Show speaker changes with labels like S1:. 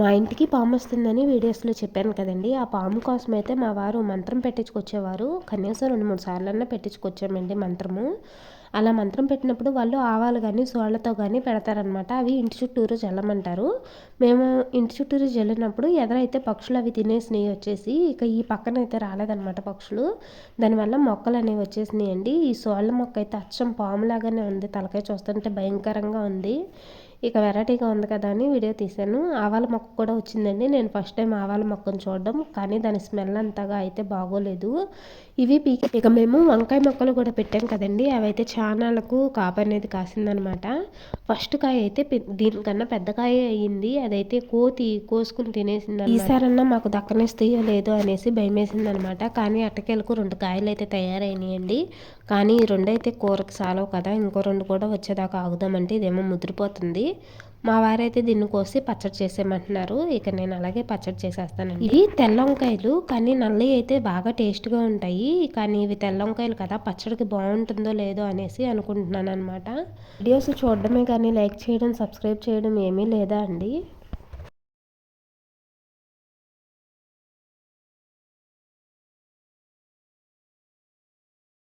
S1: మా ఇంటికి పాము వస్తుందని వీడియోస్లో చెప్పాను కదండి. ఆ పాము కోసం అయితే మా వారు మంత్రం పెట్టించుకొచ్చేవారు. కనీసం 2, 3 సార్లన్నా పెట్టించుకొచ్చామండి మంత్రము. అలా మంత్రం పెట్టినప్పుడు వాళ్ళు ఆవాలు గానీ, సోళ్ళతో గానీ పెడతారనమాట. అవి ఇంటి చుట్టూరు జల్లమంటారు. మేము ఇంటి చుట్టూరు జల్లినప్పుడు ఎదరైతే పక్షులు అవి తినేసినాయి వచ్చేసి. ఇక ఈ పక్కనైతే రాలేదనమాట పక్షులు. దానివల్ల మొక్కలనేవి వచ్చేసినాయండి. ఈ సోళ్ళ మొక్క అయితే అచ్చం పాములాగానే ఉంది. తలకాయ చూస్తుంటే భయంకరంగా ఉంది. ఇక వెరైటీగా ఉంది కదా అని వీడియో తీశాను. ఆవాల మొక్క కూడా వచ్చిందండి. నేను ఫస్ట్ టైం ఆవాల మొక్కను చూడడం. కానీ దాని స్మెల్ అంతగా అయితే బాగోలేదు. ఇవి పీకి ఇక మేము వంకాయ మొక్కలు కూడా పెట్టాం కదండి. అవైతే చానాలకు కాపు అనేది కాసిందనమాట. ఫస్ట్ కాయ అయితే దీనికన్నా పెద్ద కాయ అయ్యింది. అదైతే కోతి కోసుకుని తినేసింది. ఈసారన్నా మాకు దక్కనిస్తాయో లేదో అనేసి భయమేసిందనమాట. కానీ అట్టకేలకు 2 కాయలు అయితే తయారైనాయండి. కానీ ఈ 2 అయితే కూరకు సాలవు కదా. ఇంకో 2 కూడా వచ్చేదాకా ఆగుదామంటే ఇదేమో ముదిరిపోతుంది. మా వారైతే దీన్ని కోసి పచ్చడి చేసేయమంటున్నారు. ఇక నేను అలాగే పచ్చడి చేసేస్తానండి. ఇవి తెల్ల వంకాయలు, కానీ నల్లయి అయితే బాగా టేస్ట్‌గా ఉంటాయి. కానీ ఇవి తెల్ల వంకాయలు కదా, పచ్చడికి బాగుంటుందో లేదో అనేసి అనుకుంటున్నాను అనమాట. వీడియోస్ చూడడమే కానీ లైక్ చేయడం, సబ్స్క్రైబ్ చేయడం ఏమీ లేదా అండి?